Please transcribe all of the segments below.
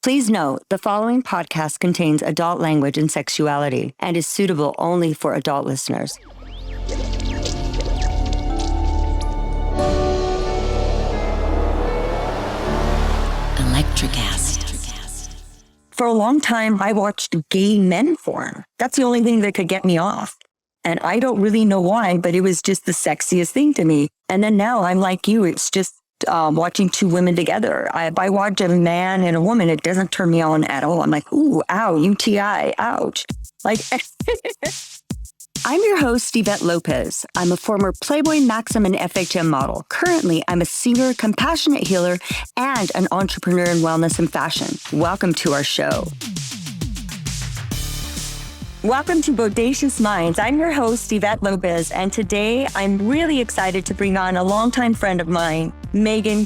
Please note, the following podcast contains adult language and sexuality and is suitable only for adult listeners. For a long time, I watched gay men porn. That's the only thing that could get me off. And I don't really know why, but it was just the sexiest thing to me. And then now I'm like you, it's just watching two women together. If I watch a man and a woman, it doesn't turn me on at all. I'm like, ooh, ow, UTI, ouch. Like, I'm your host, Yvette Lopez. I'm a former Playboy, Maxim, and FHM model. Currently, I'm a singer, compassionate healer, and an entrepreneur in wellness and fashion. Welcome to our show. Welcome to Bodacious Minds. I'm your host, Yvette Lopez, and today I'm really excited to bring on a longtime friend of mine,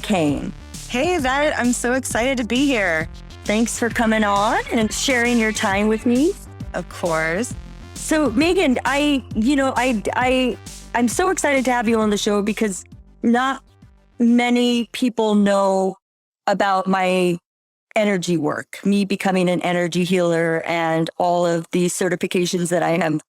Kane. Hey, Yvette, I'm so excited to be here. Thanks for coming on and sharing your time with me. Of course. So, Megan, I'm so excited to have you on the show because not many people know about my energy work, me becoming an energy healer and all of these certifications that I have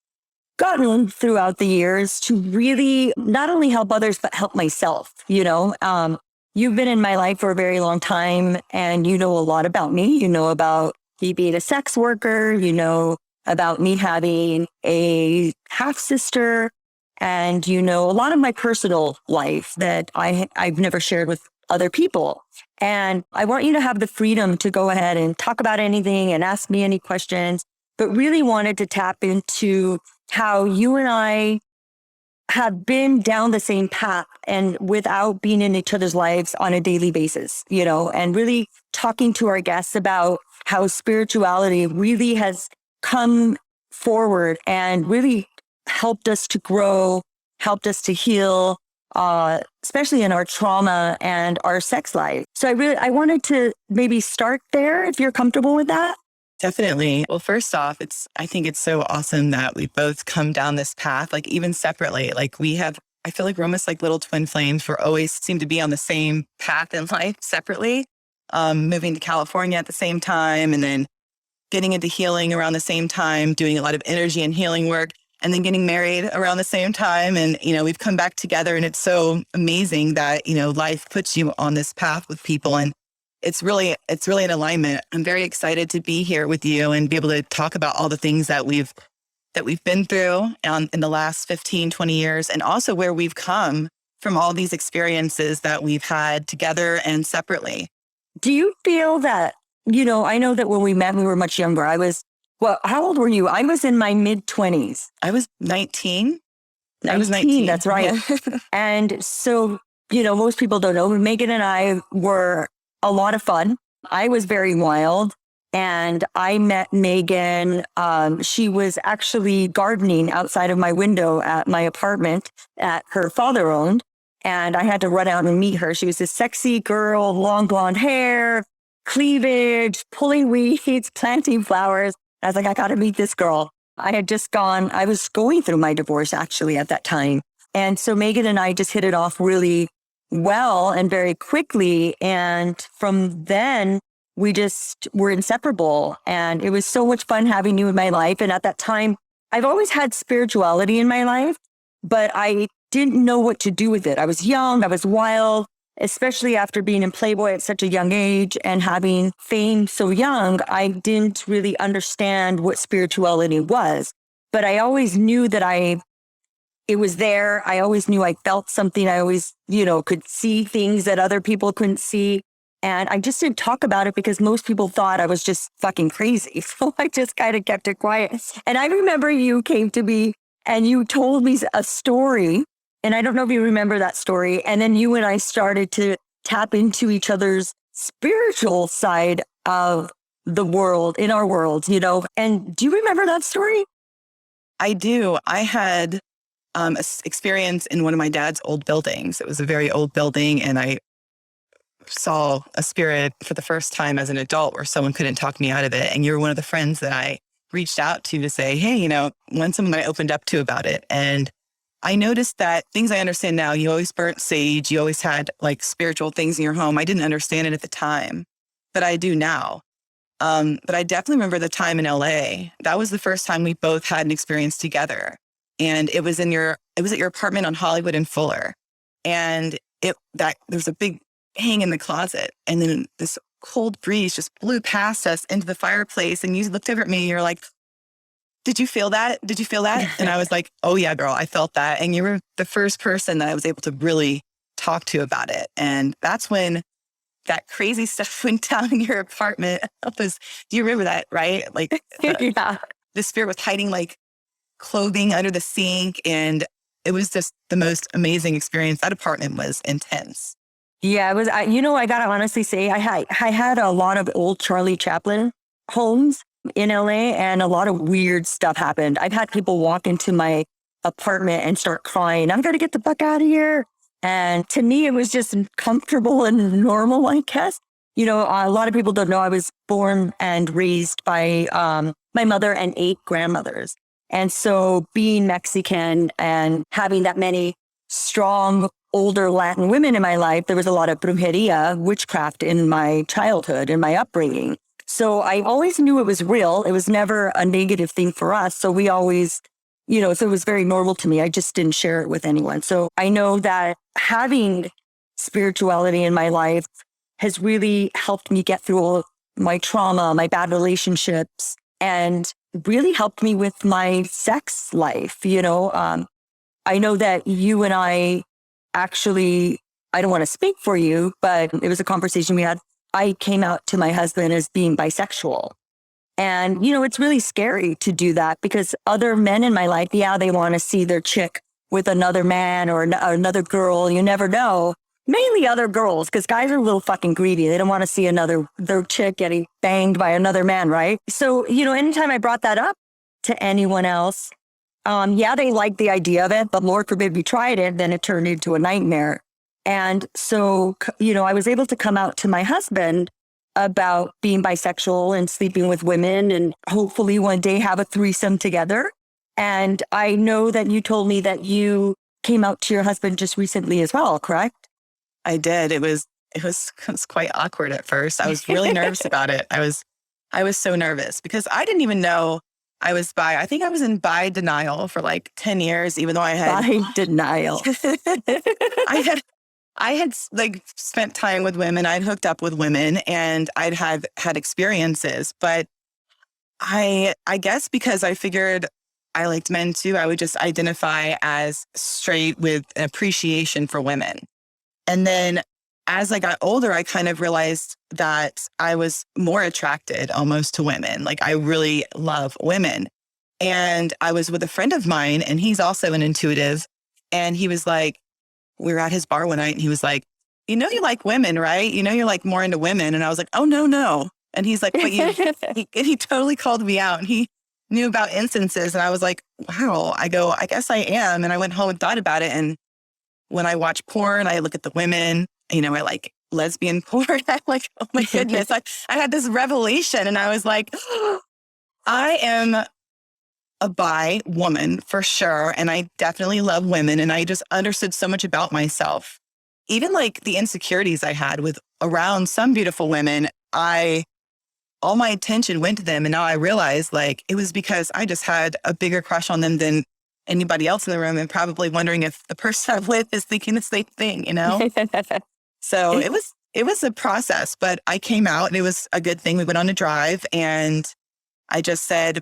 gotten throughout the years to really not only help others, but help myself. You've been in my life for a very long time and you know a lot about me. You know about me being a sex worker, you know about me having a half sister, and you know a lot of my personal life that I've never shared with other people. And I want you to have the freedom to go ahead and talk about anything and ask me any questions, but really wanted to tap into how you and I have been down the same path and without being in each other's lives on a daily basis, and really talking to our guests about how spirituality really has come forward and really helped us to grow, helped us to heal, especially in our trauma and our sex life. So I wanted to maybe start there if you're comfortable with that. Definitely. Well, first off, I think it's so awesome that we both come down this path, like even separately. Like I feel like we're almost like little twin flames. We're always seem to be on the same path in life separately, moving to California at the same time, and then getting into healing around the same time, doing a lot of energy and healing work, and then getting married around the same time. And, we've come back together, and it's so amazing that, life puts you on this path with people. And it's really an alignment. I'm very excited to be here with you and be able to talk about all the things that we've been through in the last 15, 20 years, and also where we've come from all these experiences that we've had together and separately. Do you feel that, I know that when we met, we were much younger. How old were you? I was in my mid-20s. I was 19. I was 19, that's right. Yeah. And so, most people don't know, Megan and I were a lot of fun. I was very wild. And I met Megan. She was actually gardening outside of my window at my apartment that her father owned. And I had to run out and meet her. She was this sexy girl, long blonde hair, cleavage, pulling weeds, planting flowers. I was like, I got to meet this girl. I was going through my divorce actually at that time. And so Megan and I just hit it off really well and very quickly. And from then we just were inseparable. And it was so much fun having you in my life. And at that time, I've always had spirituality in my life, but I didn't know what to do with it. I was young, I was wild, especially after being in Playboy at such a young age and having fame so young. I didn't really understand what spirituality was, but I always knew that it was there. I always knew I felt something. I always, could see things that other people couldn't see. And I just didn't talk about it because most people thought I was just fucking crazy. So I just kind of kept it quiet. And I remember you came to me and you told me a story. And I don't know if you remember that story. And then you and I started to tap into each other's spiritual side of the world, in our world, And do you remember that story? I do. I had an experience in one of my dad's old buildings. It was a very old building, and I saw a spirit for the first time as an adult where someone couldn't talk me out of it. And you were one of the friends that I reached out to say, hey, when someone I opened up to about it. And I noticed that things I understand now, you always burnt sage, you always had like spiritual things in your home. I didn't understand it at the time, but I do now. But I definitely remember the time in LA. That was the first time we both had an experience together. And it was at your apartment on Hollywood and Fuller. And there was a big hang in the closet. And then this cold breeze just blew past us into the fireplace. And you looked over at me and you're like, did you feel that? Did you feel that? And I was like, oh yeah, girl, I felt that. And you were the first person that I was able to really talk to about it. And that's when that crazy stuff went down in your apartment. Do you remember that, right? Like Yeah. the spirit was hiding like clothing under the sink. And it was just the most amazing experience. That apartment was intense. Yeah, it was, I got to honestly say, I had a lot of old Charlie Chaplin homes in LA and a lot of weird stuff happened. I've had people walk into my apartment and start crying, I'm going to get the fuck out of here. And to me, it was just comfortable and normal, I guess. A lot of people don't know I was born and raised by my mother and 8 grandmothers. And so being Mexican and having that many strong, older Latin women in my life, there was a lot of brujeria, witchcraft in my childhood and my upbringing. So I always knew it was real. It was never a negative thing for us. So we always, so it was very normal to me. I just didn't share it with anyone. So I know that having spirituality in my life has really helped me get through all my trauma, my bad relationships, and really helped me with my sex life. I know that you and I actually, I don't want to speak for you, but it was a conversation we had. I came out to my husband as being bisexual. And, it's really scary to do that because other men in my life, yeah, they want to see their chick with another man or another girl. You never know. Mainly other girls, because guys are a little fucking greedy. They don't want to see their chick getting banged by another man, right? So, anytime I brought that up to anyone else, yeah, they liked the idea of it, but Lord forbid we tried it, then it turned into a nightmare. And so, I was able to come out to my husband about being bisexual and sleeping with women and hopefully one day have a threesome together. And I know that you told me that you came out to your husband just recently as well, correct? I did. It was quite awkward at first. I was really nervous about it. I was so nervous because I didn't even know I was bi. I think I was in bi denial for like 10 years, even though I had bi denial. I had like spent time with women. I'd hooked up with women and I'd had experiences, but I guess because I figured I liked men too, I would just identify as straight with an appreciation for women. And then as I got older, I kind of realized that I was more attracted almost to women. Like I really love women. And I was with a friend of mine and he's also an intuitive. And he was like, we were at his bar one night and he was like, you like women, right? You're like more into women. And I was like, oh, no. And he's like, but he totally called me out and he knew about instances. And I was like, wow, I guess I am. And I went home and thought about it. And when I watch porn, I look at the women, I like lesbian porn. I'm like, oh my goodness. I had this revelation and I was like, I am a bi woman for sure. And I definitely love women. And I just understood so much about myself. Even like the insecurities I had with around some beautiful women, all my attention went to them. And now I realize like it was because I just had a bigger crush on them than anybody else in the room and probably wondering if the person I'm with is thinking the same thing, So it was a process, but I came out and it was a good thing. We went on a drive and I just said,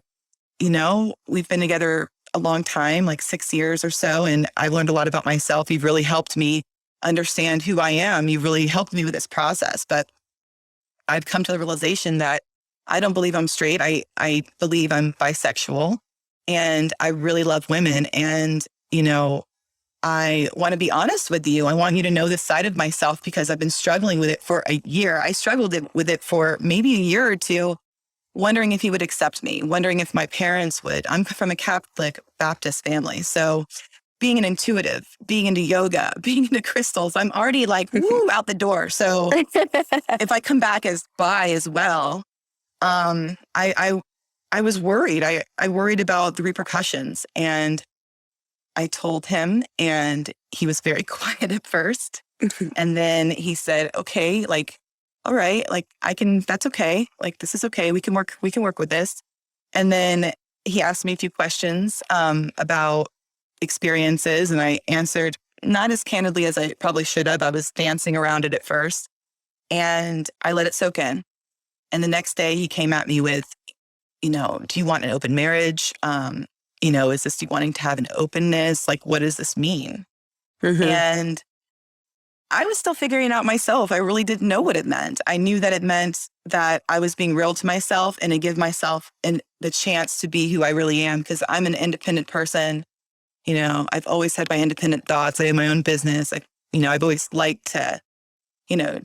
we've been together a long time, like 6 years or so. And I learned a lot about myself. You've really helped me understand who I am. You've really helped me with this process. But I've come to the realization that I don't believe I'm straight. I believe I'm bisexual. And I really love women. And, I want to be honest with you. I want you to know this side of myself because I've been struggling with it for a year. I struggled with it for maybe a year or two, wondering if he would accept me, wondering if my parents would. I'm from a Catholic Baptist family. So being an intuitive, being into yoga, being into crystals, I'm already like, woo, out the door. So if I come back as bi as well, I was worried. I worried about the repercussions and I told him and he was very quiet at first. And then he said, okay, like all right, like that's okay. Like, this is okay. We can work with this. And then he asked me a few questions about experiences, and I answered not as candidly as I probably should have. I was dancing around it at first, and I let it soak in. And the next day he came at me with, do you want an open marriage? Is this you wanting to have an openness? Like, what does this mean? And I was still figuring out myself. I really didn't know what it meant. I knew that it meant that I was being real to myself and to give myself the chance to be who I really am, because I'm an independent person. I've always had my independent thoughts. I have my own business. I've always liked to,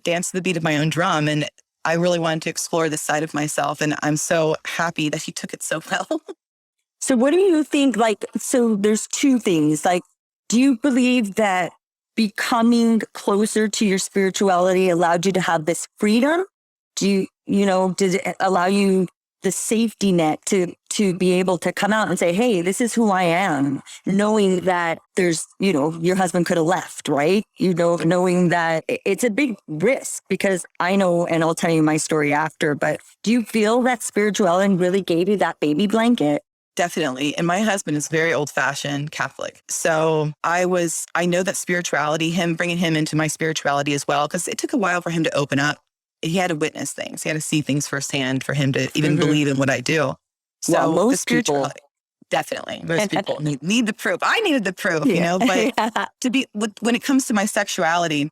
dance to the beat of my own drum. And I really wanted to explore this side of myself. And I'm so happy that he took it so well. So what do you think, so there's two things, do you believe that becoming closer to your spirituality allowed you to have this freedom? Did it allow you the safety net to be able to come out and say, hey, this is who I am, knowing that there's, your husband could have left, right? Knowing that it's a big risk, because I know, and I'll tell you my story after, but do you feel that spirituality really gave you that baby blanket? Definitely. And my husband is very old-fashioned Catholic. So I know that spirituality, bringing him into my spirituality as well, because it took a while for him to open up. He had to witness things. He had to see things firsthand for him to even believe in what I do. So most people, definitely, most people need the proof. I needed the proof, but when it comes to my sexuality,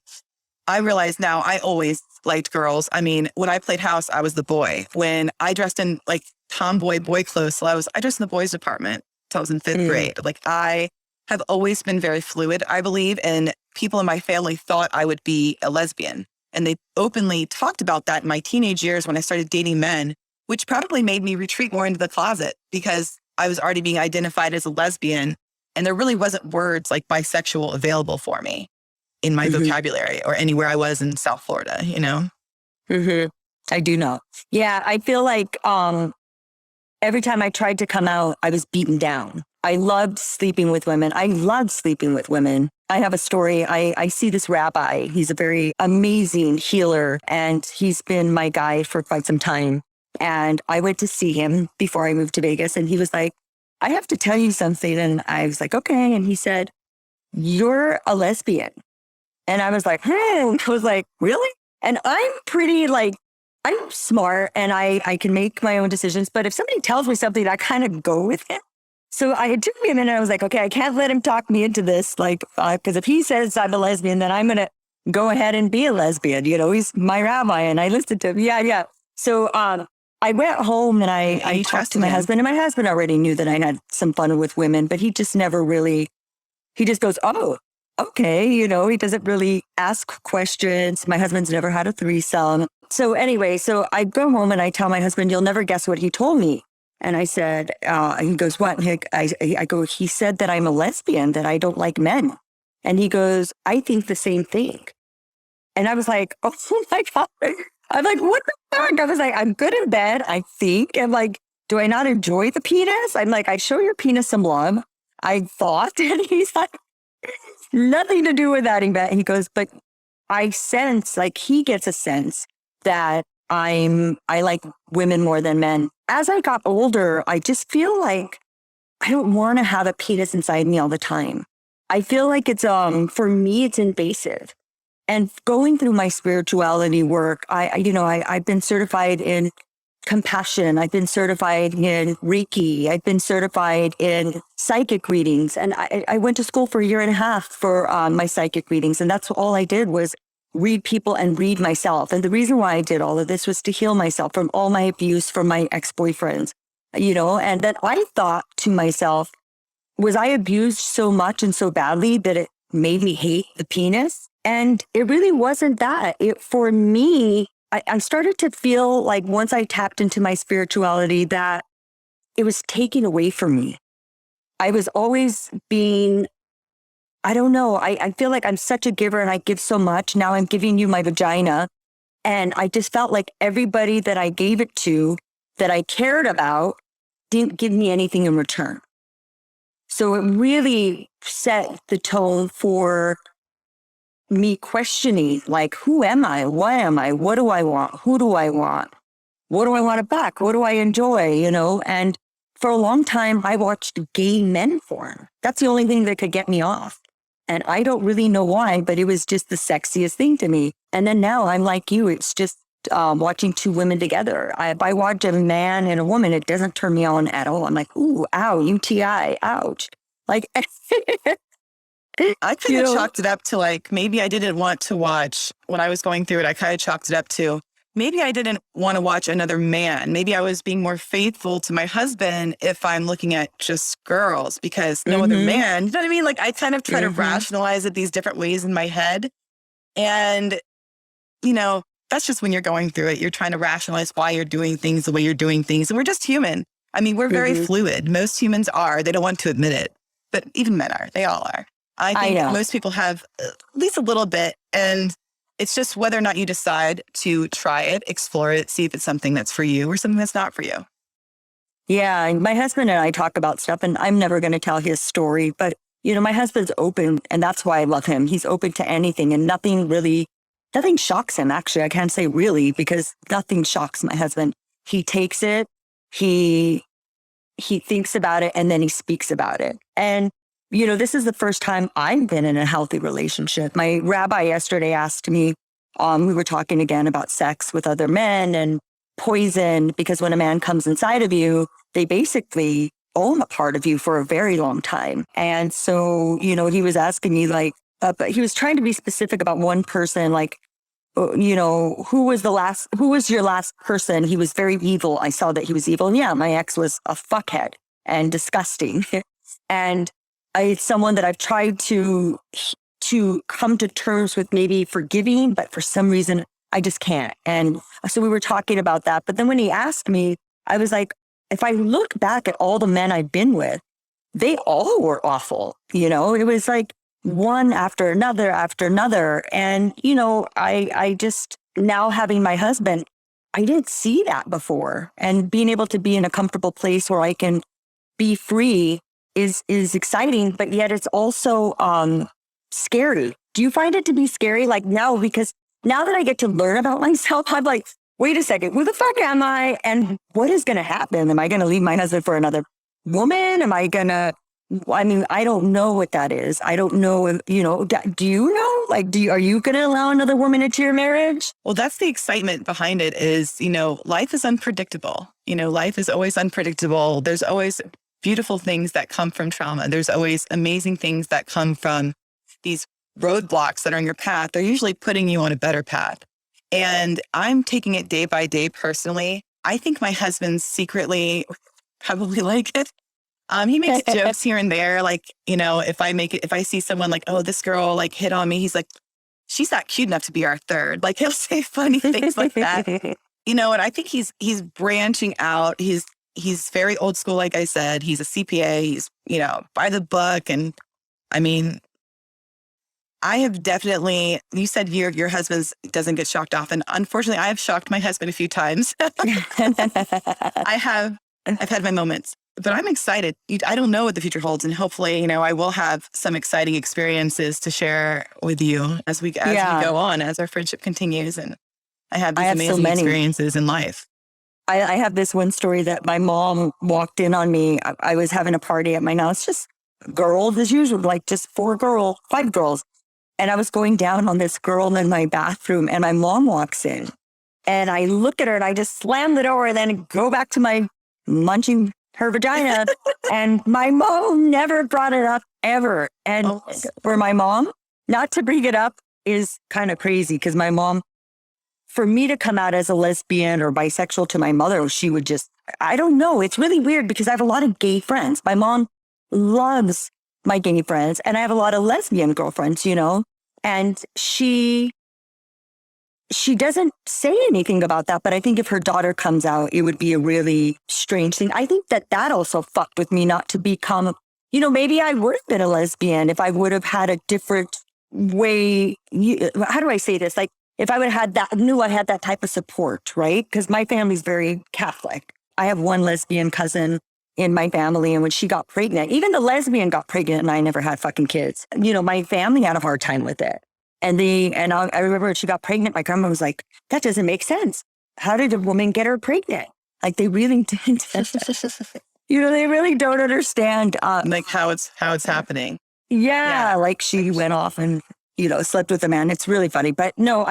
I realize now I always liked girls. I mean, when I played house, I was the boy. When I dressed in like tomboy boy clothes, so I dressed in the boys department until I was in fifth grade. Like, I have always been very fluid, I believe, and people in my family thought I would be a lesbian. And they openly talked about that in my teenage years when I started dating men, which probably made me retreat more into the closet, because I was already being identified as a lesbian. And there really wasn't words like bisexual available for me in my vocabulary or anywhere I was in South Florida, I do know. Yeah, I feel like every time I tried to come out, I was beaten down. I loved sleeping with women. I have a story. I see this rabbi. He's a very amazing healer, and he's been my guide for quite some time. And I went to see him before I moved to Vegas, and he was like, I have to tell you something. And I was like, okay. And he said, you're a lesbian. And I was like, I was like, really? And I'm pretty I'm smart, and I can make my own decisions. But if somebody tells me something, I kind of go with it. So it took me a minute. I was like, okay, I can't let him talk me into this. Because if he says I'm a lesbian, then I'm going to go ahead and be a lesbian. He's my rabbi, and I listened to him. Yeah. So I went home and I talked to my husband, and my husband already knew that I had some fun with women, but he just never really, he just goes, oh, okay. He doesn't really ask questions. My husband's never had a threesome. So anyway, so I go home and I tell my husband, you'll never guess what he told me. And I said, he goes, what? I go, he said that I'm a lesbian, that I don't like men. And he goes, I think the same thing. And I was like, oh my God. I'm like, what the fuck? I was like, I'm good in bed, I think. And like, do I not enjoy the penis? I'm like, I show your penis some love, I thought. And he's like, nothing to do with that. He goes, but I sense, he gets a sense that I like women more than men. As I got older, I just feel like I don't want to have a penis inside me all the time. I feel like it's, for me, it's invasive. And going through my spirituality work, I've been certified in compassion. I've been certified in Reiki. I've been certified in psychic readings. And I went to school for a year and a half for my psychic readings. And that's all I did was read people and read myself. And the reason why I did all of this was to heal myself from all my abuse from my ex-boyfriends, and then I thought to myself, was I abused so much and so badly that it made me hate the penis? And it really wasn't that. For me, I started to feel like once I tapped into my spirituality that it was taken away from me. I was always being, I don't know, I feel like I'm such a giver and I give so much. Now I'm giving you my vagina. And I just felt like everybody that I gave it to, that I cared about, didn't give me anything in return. So it really set the tone for me questioning, like, who am I? What am I? What do I want? Who do I want? What do I want back? What do I enjoy? And for a long time, I watched gay men porn. That's the only thing that could get me off. And I don't really know why, but it was just the sexiest thing to me. And then now I'm like you. It's just watching two women together. If I watch a man and a woman, it doesn't turn me on at all. I'm like, ooh, ow, UTI, ouch. Like, I kind of chalked it up to like, maybe I didn't want to watch when I was going through it. I kind of chalked it up to maybe I didn't want to watch another man. Maybe I was being more faithful to my husband if I'm looking at just girls because no other man, you know what I mean? Like I kind of try to rationalize it these different ways in my head. And, that's just when you're going through it. You're trying to rationalize why you're doing things the way you're doing things. And we're just human. I mean, we're very fluid. Most humans are. They don't want to admit it. But even men are. They all are. I think most people have at least a little bit. And it's just whether or not you decide to try it, explore it, see if it's something that's for you or something that's not for you. Yeah. My husband and I talk about stuff, and I'm never going to tell his story. But, my husband's open, and that's why I love him. He's open to anything, and nothing shocks him. Actually, I can't say really, because nothing shocks my husband. He takes it, he thinks about it, and then he speaks about it. And, this is the first time I've been in a healthy relationship. My rabbi yesterday asked me, we were talking again about sex with other men and poison, because when a man comes inside of you, they basically own a part of you for a very long time. And so, he was asking me but he was trying to be specific about one person, like, who was your last person? He was very evil. I saw that he was evil. And yeah, my ex was a fuckhead and disgusting. And it's someone that I've tried to come to terms with, maybe forgiving, but for some reason I just can't. And so we were talking about that. But then when he asked me, I was like, if I look back at all the men I've been with, they all were awful. It was like one after another after another. And, I just, now having my husband, I didn't see that before. And being able to be in a comfortable place where I can be free is exciting, but yet it's also scary. Do you find it to be scary? Like now, because now that I get to learn about myself, I'm like, wait a second, who the fuck am I? And what is going to happen? Am I going to leave my husband for another woman? I don't know what that is. I don't know, do you know? Like, are you going to allow another woman into your marriage? Well, that's the excitement behind it is, life is unpredictable. Life is always unpredictable. There's always beautiful things that come from trauma. There's always amazing things that come from these roadblocks that are in your path. They're usually putting you on a better path. And I'm taking it day by day personally. I think my husband secretly probably like it. He makes jokes here and there. Like, if I see someone like, oh, this girl like hit on me, he's like, she's not cute enough to be our third. Like he'll say funny things like that. And I think he's branching out. He's very old school. Like I said, he's a CPA. He's, by the book. And I mean, I have definitely, you said your husband doesn't get shocked often. Unfortunately, I have shocked my husband a few times. I've had my moments, but I'm excited. I don't know what the future holds. And hopefully, I will have some exciting experiences to share with you as we go on, as our friendship continues. And I have these amazing experiences in life. I have this one story that my mom walked in on me. I was having a party at my house, just girls as usual, like just 5 girls. And I was going down on this girl in my bathroom, and my mom walks in, and I look at her and I just slam the door and then go back to my munching her vagina. And my mom never brought it up ever. And for my mom, not to bring it up is kind of crazy, because my mom, for me to come out as a lesbian or bisexual to my mother, she would just, I don't know. It's really weird because I have a lot of gay friends. My mom loves my gay friends, and I have a lot of lesbian girlfriends, and she doesn't say anything about that. But I think if her daughter comes out, it would be a really strange thing. I think that also fucked with me not to become, maybe I would have been a lesbian if I would have had a different way. How do I say this? Like, if I would have had knew I had that type of support, right? Because my family's very Catholic. I have one lesbian cousin in my family, and when she got pregnant, even the lesbian got pregnant, and I never had fucking kids. My family had a hard time with it. I remember when she got pregnant, my grandma was like, that doesn't make sense. How did a woman get her pregnant? Like they really didn't. They really don't understand. Like how it's happening. Yeah, like she went off and, slept with a man. It's really funny. But no,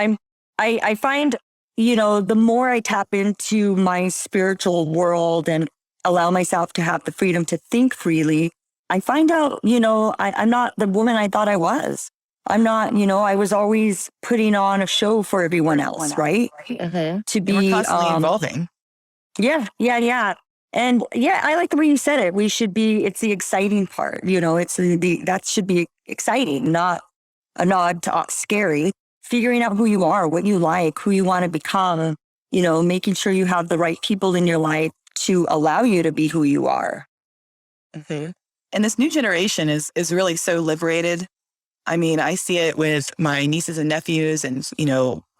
I find, the more I tap into my spiritual world and allow myself to have the freedom to think freely, I find out, I'm not the woman I thought I was. I'm not, I was always putting on a show for everyone else, right? Mm-hmm. To be we're constantly evolving. Yeah. And yeah, I like the way you said it. It's the exciting part, it's that should be exciting, not a nod to scary. Figuring out who you are, what you like, who you want to become, making sure you have the right people in your life to allow you to be who you are. Mm-hmm. And this new generation is really so liberated. I mean, I see it with my nieces and nephews and,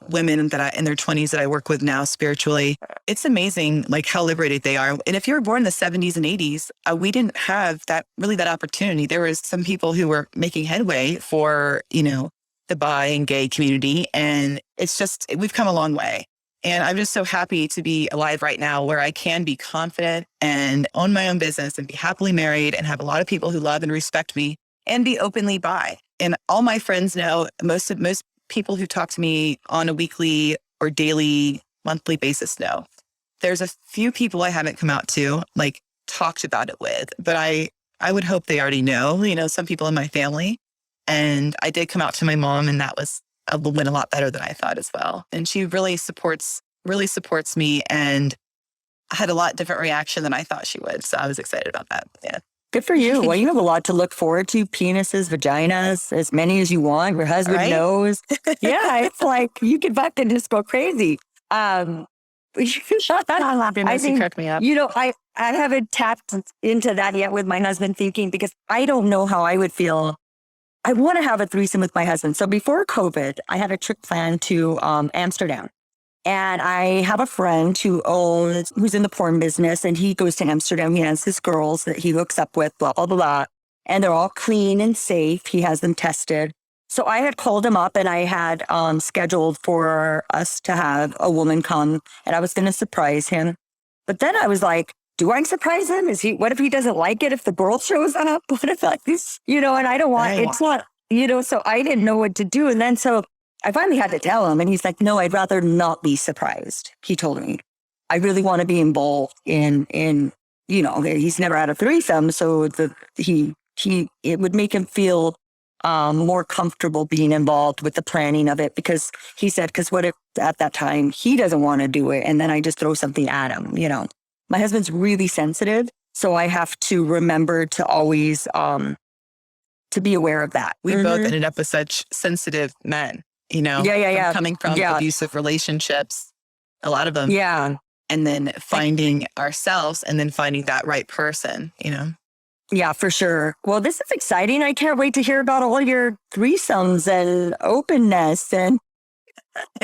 women that in their 20s that I work with now spiritually. It's amazing, like how liberated they are. And if you were born in the 70s and 80s, we didn't have that opportunity. There was some people who were making headway for, the bi and gay community. And it's just, we've come a long way. And I'm just so happy to be alive right now where I can be confident and own my own business and be happily married and have a lot of people who love and respect me and be openly bi. And all my friends know, most people who talk to me on a weekly or daily, monthly basis know. There's a few people I haven't come out to, like talked about it with, but I would hope they already know, some people in my family. And I did come out to my mom, and that went a lot better than I thought as well. And she really supports me, and I had a lot different reaction than I thought she would. So I was excited about that. Yeah. Good for you. Well, you have a lot to look forward to. Penises, vaginas, as many as you want. Your husband knows. Yeah, it's like you can fucking just go crazy. I think, crack me up. I haven't tapped into that yet with my husband thinking, because I don't know how I would feel. I want to have a threesome with my husband. So before COVID, I had a trip planned to Amsterdam. And I have a friend who's in the porn business, and he goes to Amsterdam. He has his girls that he hooks up with, blah, blah, blah. And they're all clean and safe. He has them tested. So I had called him up, and I had scheduled for us to have a woman come, and I was going to surprise him. But then I was like, do I surprise him? What if he doesn't like it if the girl shows up? What if like this, and I don't want, it's not, so I didn't know what to do. And then so I finally had to tell him, and he's like, no, I'd rather not be surprised. He told me, I really want to be involved in, he's never had a threesome. So it would make him feel more comfortable being involved with the planning of it, because he said, because what if at that time he doesn't want to do it, and then I just throw something at him, My husband's really sensitive, so I have to remember to always to be aware of that. We both ended up with such sensitive men, coming from abusive relationships, a lot of them. Yeah. And then finding ourselves, and then finding that right person, Yeah, for sure. Well, this is exciting. I can't wait to hear about all your threesomes and openness and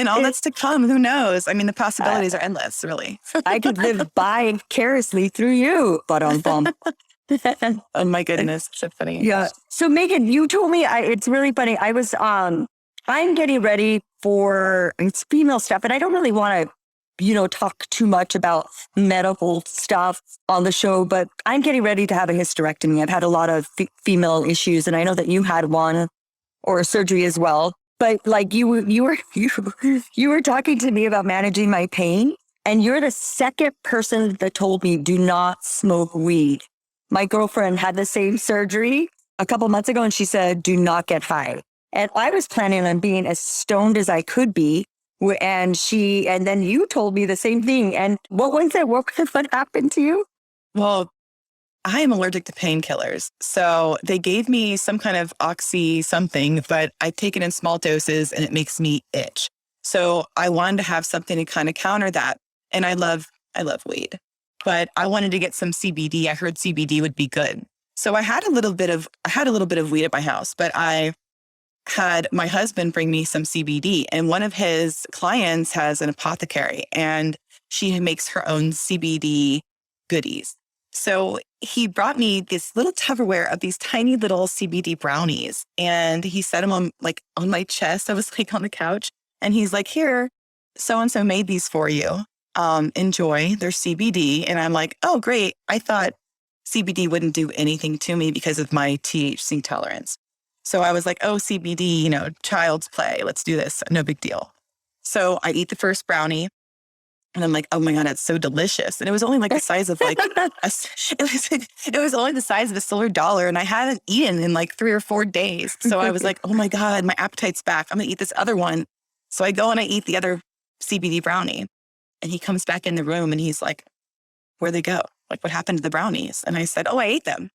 all that's to come. Who knows? I mean, the possibilities are endless, really. I could live vicariously through you, but on bum. Oh my goodness, so funny. Yeah. So Megan, you told me, it's really funny. I was, I'm getting ready for, it's female stuff, and I don't really want to, talk too much about medical stuff on the show, but I'm getting ready to have a hysterectomy. I've had a lot of female issues, and I know that you had one or a surgery as well. But like you were talking to me about managing my pain, and you're the second person that told me do not smoke weed. My girlfriend had the same surgery a couple months ago, and she said, do not get high. And I was planning on being as stoned as I could be. And then you told me the same thing. And what was it? What happened to you? Well, I am allergic to painkillers. So they gave me some kind of oxy something, but I take it in small doses and it makes me itch. So I wanted to have something to kind of counter that. And I love weed, but I wanted to get some CBD. I heard CBD would be good. So I had a little bit of weed at my house, but I had my husband bring me some CBD, and one of his clients has an apothecary, and she makes her own CBD goodies. So he brought me this little Tupperware of these tiny little CBD brownies, and he set them on my chest. I was like on the couch, and he's like, "Here, so-and-so made these for you. Enjoy. They're CBD." And I'm like, "Oh, great." I thought CBD wouldn't do anything to me because of my THC tolerance. So I was like, "Oh, CBD, child's play. Let's do this. No big deal." So I eat the first brownie, and I'm like, "Oh my God, it's so delicious." And it was only like the size of it was only the size of a silver dollar. And I hadn't eaten in like 3 or 4 days. So I was like, "Oh my God, my appetite's back. I'm going to eat this other one." So I go and I eat the other CBD brownie. And he comes back in the room and he's like, "Where'd they go? Like, what happened to the brownies?" And I said, "Oh, I ate them."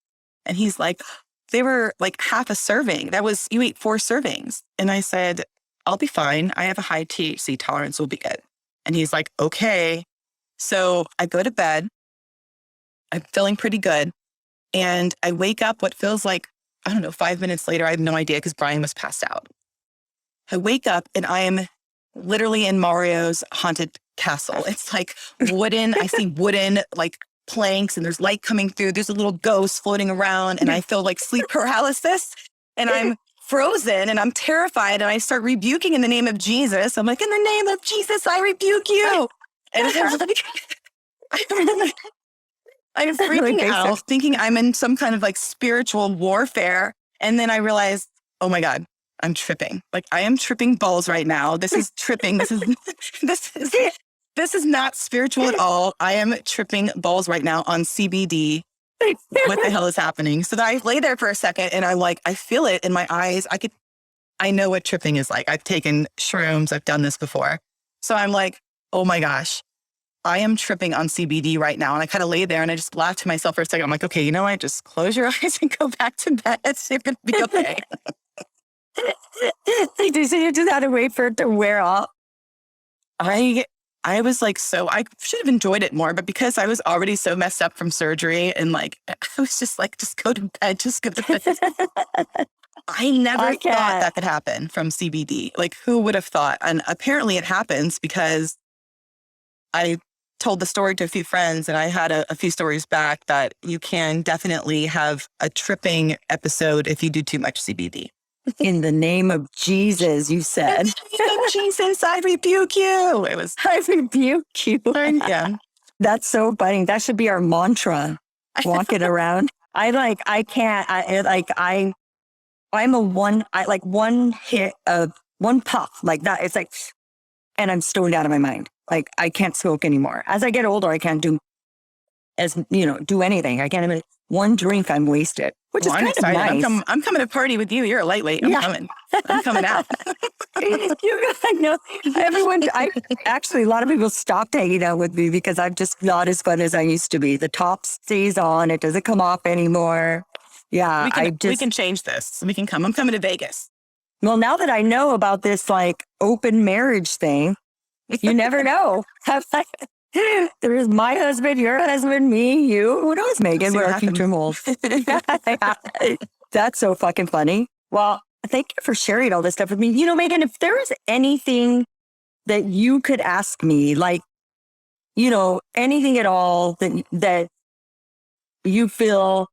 And he's like, "They were like half a serving. You ate 4 servings." And I said, "I'll be fine. I have a high THC tolerance. We'll be good." And he's like, "Okay." So I go to bed. I'm feeling pretty good. And I wake up what feels like, I don't know, 5 minutes later. I have no idea because Brian was passed out. I wake up and I am literally in Mario's haunted castle. It's like wooden. I see wooden like planks and there's light coming through. There's a little ghost floating around and I feel like sleep paralysis and I'm frozen and I'm terrified and I start rebuking in the name of Jesus. I'm like, "In the name of Jesus, I rebuke you." And I'm freaking out, thinking I'm in some kind of like spiritual warfare. And then I realized, oh my God, I'm tripping. Like I am tripping balls right now. This is tripping. This is not spiritual at all. I am tripping balls right now on CBD. What the hell is happening? So I lay there for a second and I'm like, I feel it in my eyes. I know what tripping is like. I've taken shrooms. I've done this before. So I'm like, oh my gosh, I am tripping on CBD right now. And I kind of lay there and I just laughed to myself for a second. I'm like, okay, you know what? Just close your eyes and go back to bed. You're going to be okay. So you just had to wait for it to wear off. I was like, I should have enjoyed it more, but because I was already so messed up from surgery and like, I was just like, just go to bed, just go to bed. I never thought that could happen from CBD. Like who would have thought? And apparently it happens because I told the story to a few friends and I had a few stories back that you can definitely have a tripping episode if you do too much CBD. In the name of Jesus, you said. In the name of Jesus, I rebuke you. I rebuke you. Yeah. That's so funny. That should be our mantra. Walking around. I'm a one hit of one puff like that. It's like, and I'm stoned out of my mind. Like I can't smoke anymore. As I get older, I can't do anything. I can't even one drink. I'm wasted, which is kind of nice. I'm coming to party with you. You're a lightweight. I'm coming out. I know everyone. A lot of people stopped hanging out with me because I'm just not as fun as I used to be. The top stays on. It doesn't come off anymore. Yeah, we can change this. We can come. I'm coming to Vegas. Well, now that I know about this like open marriage thing, you never know. There is my husband, your husband, me, you. Who knows, Megan, what our future holds. That's so fucking funny. Well, thank you for sharing all this stuff with me. Megan, if there was anything that you could ask me, like, anything at all that you feel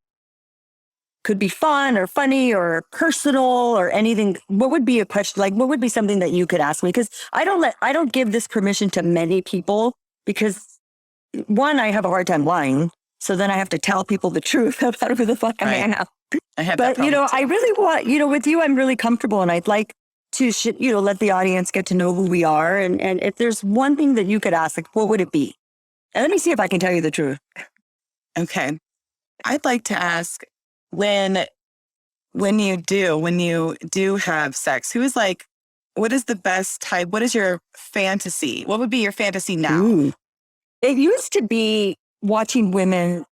could be fun or funny or personal or anything, what would be a question? Like, what would be something that you could ask me? Because I don't give this permission to many people. Because one, I have a hard time lying. So then I have to tell people the truth about who the fuck I am. I have that problem too. I really want, with you, I'm really comfortable and I'd like to, let the audience get to know who we are. And if there's one thing that you could ask, like, what would it be? And let me see if I can tell you the truth. Okay. I'd like to ask when you do have sex, what is the best type? What is your fantasy? What would be your fantasy now? Ooh. It used to be watching women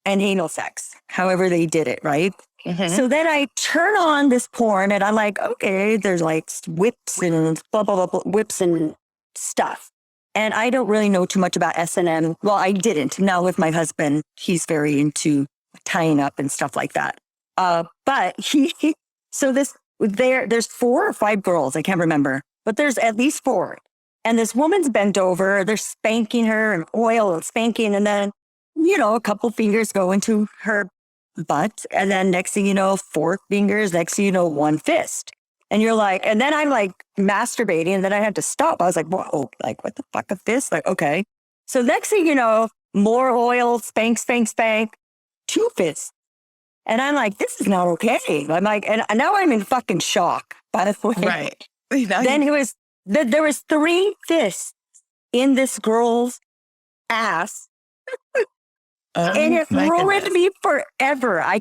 and anal sex, however they did it, right? Mm-hmm. So then I turn on this porn and I'm like, okay, there's like whips and blah, blah, blah, blah, whips and stuff. And I don't really know too much about S&M. Well, I didn't. Now with my husband, he's very into tying up and stuff like that. But there's 4 or 5 girls, I can't remember, but there's at least 4. And this woman's bent over, they're spanking her and oil and spanking. And then a couple fingers go into her butt. And then next thing you know, 4 fingers, next thing you know, 1 fist. And you're like, and then I'm like masturbating and then I had to stop. I was like, whoa, like what the fuck, a fist? Like, okay. So next thing you know, more oil, spank, spank, spank, 2 fists. And I'm like, this is not okay. I'm like, and now I'm in fucking shock, by the way. Right. Then there was 3 fists in this girl's ass. And it ruined me forever. I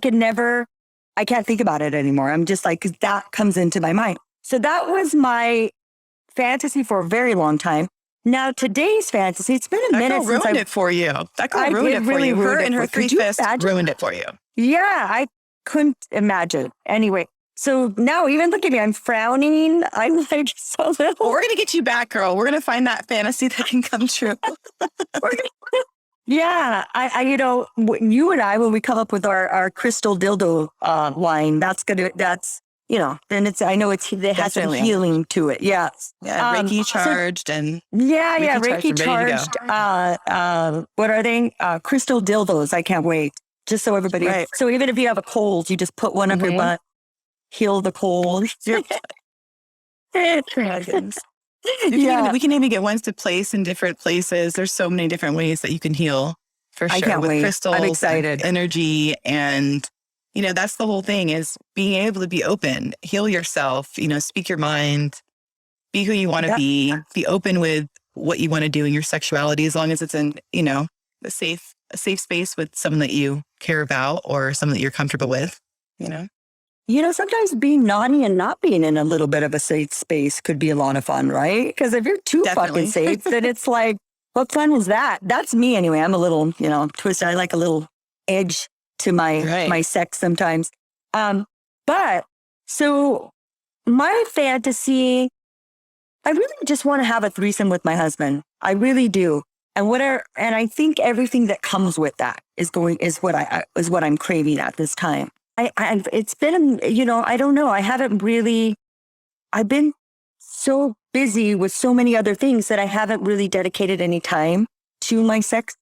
can't think about it anymore. I'm just like, 'cause that comes into my mind. So that was my fantasy for a very long time. Now today's fantasy, it's been a minute since ruined it for you. That girl ruined it for you. Her and her 3 fists ruined it for you. Yeah, I couldn't imagine. Anyway, so now even look at me, I'm frowning. I'm like so little. Well, we're going to get you back, girl. We're going to find that fantasy that can come true. Yeah, you and I, when we come up with our crystal dildo line, then I know it has some healing to it. Yeah. Yeah, Reiki charged and. Yeah, Reiki charged. What are they? Crystal dildos. I can't wait. Just so everybody. Right. So even if you have a cold, you just put one up your butt, heal the cold. Dragons. We can even get ones to place in different places. There's so many different ways that you can heal for sure. I can't wait. Crystals, I'm excited. Energy, and that's the whole thing is being able to be open, heal yourself, speak your mind, be who you want to be open with what you want to do in your sexuality, as long as it's in, a safe space with someone that you care about or someone that you're comfortable with, sometimes being naughty and not being in a little bit of a safe space could be a lot of fun, right? Because if you're too fucking safe, then it's like, what fun is that? That's me anyway. I'm a little, twisted. I like a little edge to my sex sometimes. But so my fantasy, I really just want to have a threesome with my husband. I really do. And I think everything that comes with that is what I'm craving at this time. It's been, I don't know. I've been so busy with so many other things that I haven't really dedicated any time to my sex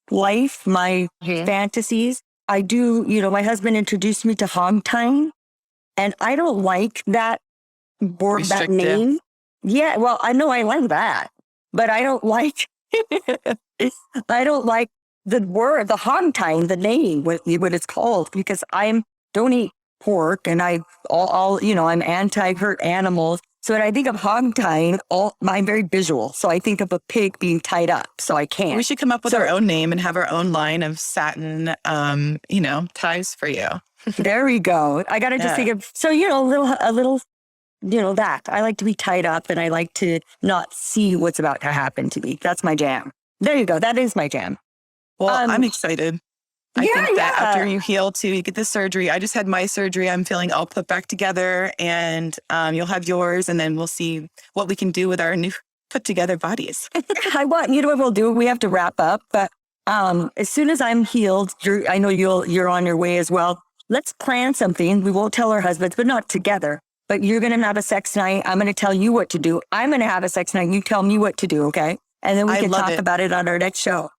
life, my fantasies. I do, my husband introduced me to hog tying, and I don't like that word, that name. Yeah, well, I know I like that, but I don't like, I don't like the word, the hog tying, the name, what it's called, because don't eat pork, and I'm anti-hurt animals. So when I think of hog tying, I'm very visual. So I think of a pig being tied up. So I can't. We should come up with our own name and have our own line of satin, ties for you. There we go. I got to just think of, a little, that. I like to be tied up and I like to not see what's about to happen to me. That's my jam. There you go. That is my jam. Well, I'm excited. I think that after you heal too, you get the surgery. I just had my surgery. I'm feeling all put back together, and you'll have yours, and then we'll see what we can do with our new put together bodies. You know what we'll do? We have to wrap up, but as soon as I'm healed, I know you're on your way as well. Let's plan something. We won't tell our husbands, but not together. But you're going to have a sex night. I'm going to tell you what to do. I'm going to have a sex night. You tell me what to do, okay? And then we can talk about it on our next show.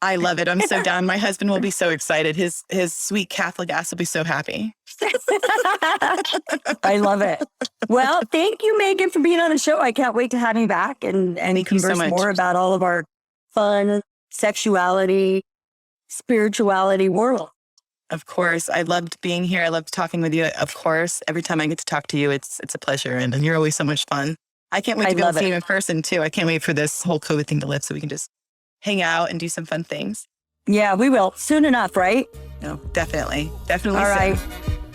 I love it. I'm so down. My husband will be so excited. His sweet Catholic ass will be so happy. I love it. Well, thank you, Megan, for being on the show. I can't wait to have you back and converse more about all of our fun sexuality, spirituality world. Of course. I loved being here. I loved talking with you. Of course. Every time I get to talk to you, it's a pleasure. And you're always so much fun. I can't wait to go see you in person, too. I can't wait for this whole COVID thing to lift so we can just hang out and do some fun things. Yeah, we will. Soon enough, right? No, definitely. Definitely. All right.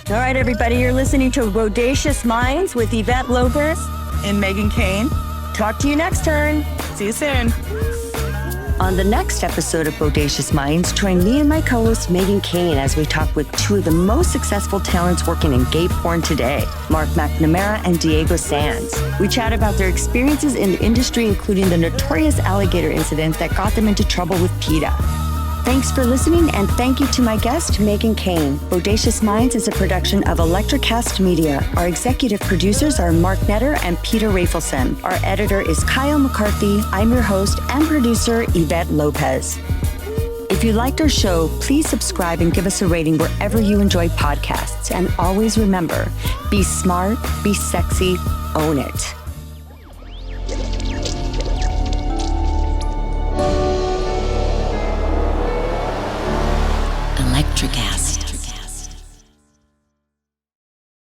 All right, everybody. You're listening to Bodacious Minds with Yvette Lopez and Megan Kane. Talk to you next turn. See you soon. On the next episode of Bodacious Minds, join me and my co-host Megan Kane as we talk with 2 of the most successful talents working in gay porn today, Mark McNamara and Diego Sands. We chat about their experiences in the industry, including the notorious alligator incident that got them into trouble with PETA. Thanks for listening, and thank you to my guest, Megan Kane. Bodacious Minds is a production of Electrocast Media. Our executive producers are Mark Netter and Peter Rafelson. Our editor is Kyle McCarthy. I'm your host and producer, Yvette Lopez. If you liked our show, please subscribe and give us a rating wherever you enjoy podcasts. And always remember, be smart, be sexy, own it. Electricast.